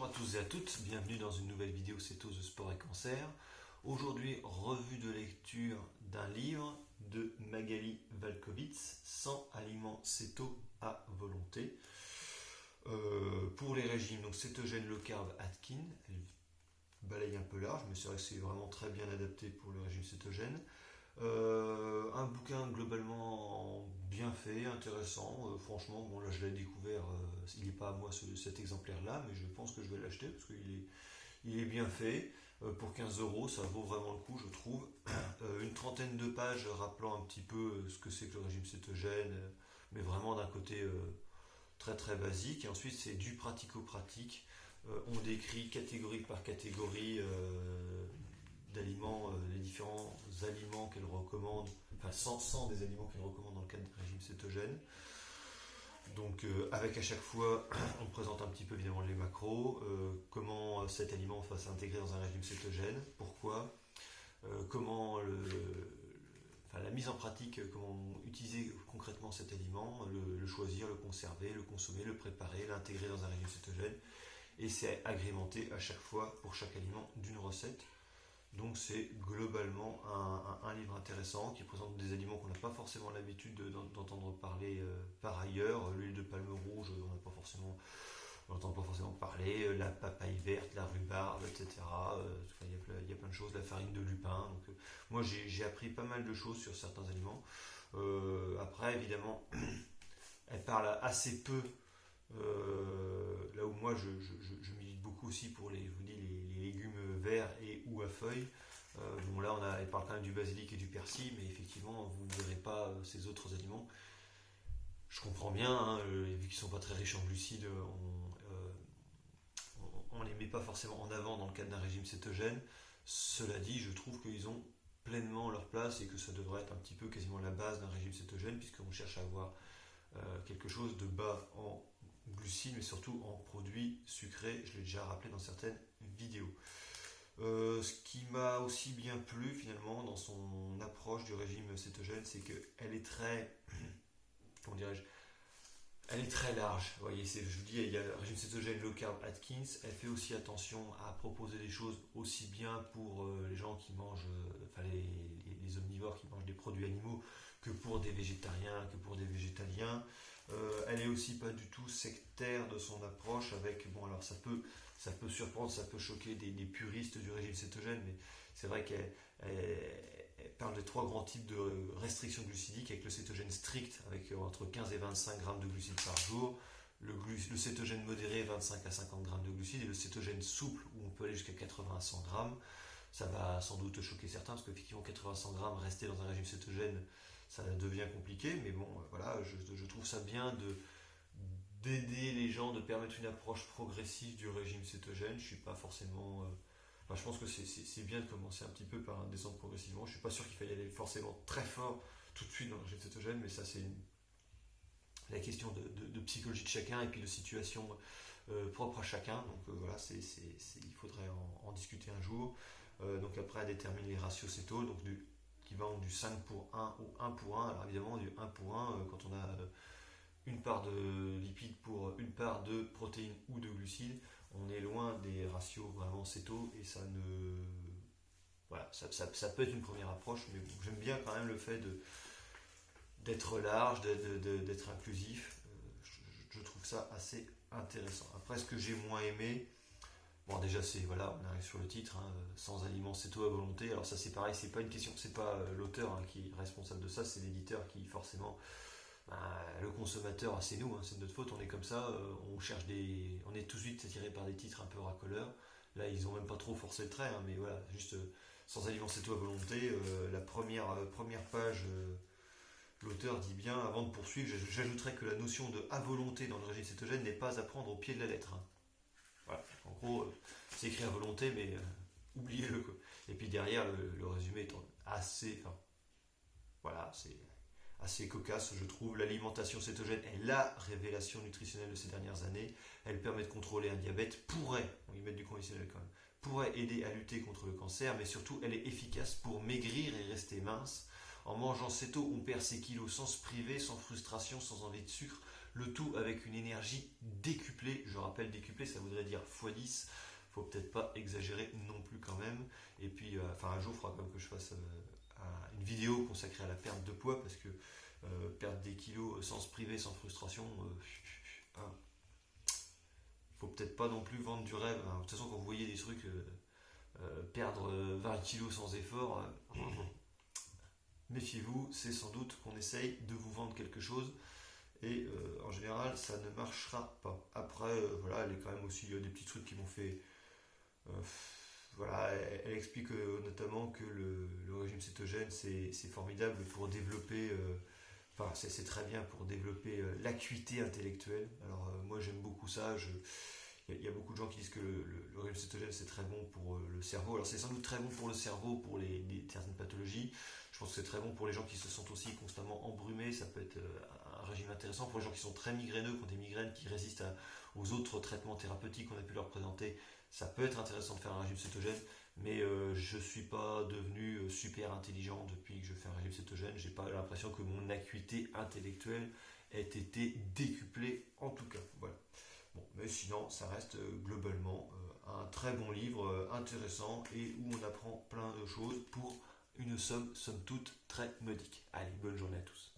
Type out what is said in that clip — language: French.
Bonjour à tous et à toutes, bienvenue dans une nouvelle vidéo Cétose, sport et cancer. Aujourd'hui, revue de lecture d'un livre de Magali Valkovitz, 100 aliments céto à volonté. Pour les régimes, donc cétogène, low carb, Atkins, elle balaye un peu large, mais c'est vrai que c'est vraiment très bien adapté pour le régime cétogène. Un bouquin globalement bien fait, intéressant. Franchement, bon là je l'ai découvert, il n'est pas à moi cet exemplaire-là, mais je pense que je vais l'acheter parce il est bien fait. Pour 15 euros, ça vaut vraiment le coup, je trouve. Une trentaine de pages rappelant un petit peu ce que c'est que le régime cétogène, mais vraiment d'un côté très très basique. Et ensuite, c'est du pratico-pratique. On décrit catégorie par catégorie d'aliments, les différents aliments qu'elle recommande, enfin 100 des aliments qu'elle recommande dans le cadre du régime cétogène. Donc avec à chaque fois, on présente un petit peu évidemment les macros, comment cet aliment va s'intégrer dans un régime cétogène, pourquoi, comment la mise en pratique, comment utiliser concrètement cet aliment, le choisir, le conserver, le consommer, le préparer, l'intégrer dans un régime cétogène. Et c'est agrémenté à chaque fois pour chaque aliment d'une recette. Donc c'est globalement un livre intéressant qui présente des aliments qu'on n'a pas forcément l'habitude d'entendre parler par ailleurs. L'huile de palme rouge, on n'entend pas forcément parler. La papaye verte, la rhubarbe, etc. Il y a plein de choses. La farine de lupin. Donc, moi j'ai appris pas mal de choses sur certains aliments. Après évidemment, elle parle assez peu. Là où moi je milite beaucoup aussi pour les légumes verts et ou à feuilles. Bon là elle parle quand même du basilic et du persil, mais effectivement vous ne verrez pas ces autres aliments. Je comprends bien, hein, vu qu'ils ne sont pas très riches en glucides, on les met pas forcément en avant dans le cadre d'un régime cétogène. Cela dit, je trouve qu'ils ont pleinement leur place et que ça devrait être un petit peu quasiment la base d'un régime cétogène, puisqu'on cherche à avoir quelque chose de bas en glucides, mais surtout en produits sucrés. Je l'ai déjà rappelé dans certaines vidéos. Ce qui m'a aussi bien plu finalement dans son approche du régime cétogène, c'est qu'elle est très, comment dirais-je, elle est très large. Vous voyez, je vous dis, il y a le régime cétogène low carb Atkins. Elle fait aussi attention à proposer des choses aussi bien pour les gens qui mangent, les omnivores qui mangent des produits animaux, que pour des végétariens, que pour des végétaliens. Elle est aussi pas du tout sectaire de son approche avec, bon alors ça peut surprendre, ça peut choquer des puristes du régime cétogène, mais c'est vrai qu'elle parle des trois grands types de restrictions glucidiques, avec le cétogène strict avec entre 15 et 25 grammes de glucides par jour, le cétogène modéré 25 à 50 grammes de glucides, et le cétogène souple où on peut aller jusqu'à 80 à 100 grammes. Ça va sans doute choquer certains parce qu'effectivement 80 à 100 grammes, rester dans un régime cétogène, ça devient compliqué, mais bon voilà, je trouve ça bien d'aider les gens, de permettre une approche progressive du régime cétogène. Je suis pas forcément je pense que c'est bien de commencer un petit peu par descendre progressivement. Je suis pas sûr qu'il faille aller forcément très fort tout de suite dans le régime cétogène, mais ça c'est la question de psychologie de chacun et puis de situation propre à chacun. Donc voilà, il faudrait en discuter un jour. Donc après, elle détermine les ratios céto, donc qui vont du 5 pour 1 ou 1 pour 1. Alors évidemment, du 1 pour 1, quand on a une part de lipides pour une part de protéines ou de glucides, on est loin des ratios vraiment céto, et ça ne... Voilà, ça peut être une première approche, mais bon, j'aime bien quand même le fait d'être large, d'être inclusif. Je trouve ça assez intéressant. Après, ce que j'ai moins aimé, bon déjà voilà, on arrive sur le titre, hein, sans aliments céto à volonté. Alors ça c'est pareil, c'est pas une question, c'est pas l'auteur qui est responsable de ça, c'est l'éditeur qui forcément, le consommateur, c'est nous, hein, c'est de notre faute, on est comme ça, on est tout de suite attiré par des titres un peu racoleurs. Là ils ont même pas trop forcé le trait, hein, mais voilà, juste sans aliments céto à volonté, la première page. L'auteur dit bien, avant de poursuivre, j'ajouterais que la notion de à volonté dans le régime cétogène n'est pas à prendre au pied de la lettre. Hein. Voilà. En gros, c'est écrit à volonté, mais oubliez-le. Quoi. Et puis derrière, le résumé est c'est assez cocasse, je trouve. L'alimentation cétogène est la révélation nutritionnelle de ces dernières années. Elle permet de contrôler un diabète, on y met du conditionnel quand même, pourrait aider à lutter contre le cancer, mais surtout, elle est efficace pour maigrir et rester mince. En mangeant céto, on perd ses kilos sans se priver, sans frustration, sans envie de sucre. le tout avec une énergie décuplée. Je rappelle, décuplée, ça voudrait dire x10. Faut peut-être pas exagérer non plus quand même. Et puis, un jour, il faudra quand même que je fasse une vidéo consacrée à la perte de poids, parce que perdre des kilos sans se priver, sans frustration, hein, faut peut-être pas non plus vendre du rêve. Hein. De toute façon, quand vous voyez des trucs perdre 20 kilos sans effort, méfiez-vous, c'est sans doute qu'on essaye de vous vendre quelque chose et en général ça ne marchera pas. Après, voilà, elle est quand même aussi des petits trucs qui m'ont fait. euh, voilà, elle explique notamment que le régime cétogène c'est formidable pour développer. Enfin, c'est très bien pour développer l'acuité intellectuelle. Alors, moi j'aime beaucoup ça. Il y a beaucoup de gens qui disent que le régime cétogène c'est très bon pour le cerveau. Alors c'est sans doute très bon pour le cerveau, pour certaines pathologies. Je pense que c'est très bon pour les gens qui se sentent aussi constamment embrumés. Ça peut être un régime intéressant pour les gens qui sont très migraineux, qui ont des migraines, qui résistent aux autres traitements thérapeutiques qu'on a pu leur présenter. Ça peut être intéressant de faire un régime cétogène, mais je ne suis pas devenu super intelligent depuis que je fais un régime cétogène. J'ai pas l'impression que mon acuité intellectuelle ait été décuplée en tout cas. Voilà. Bon, mais sinon, ça reste globalement un très bon livre, intéressant et où on apprend plein de choses pour une somme toute très modique. Allez, bonne journée à tous.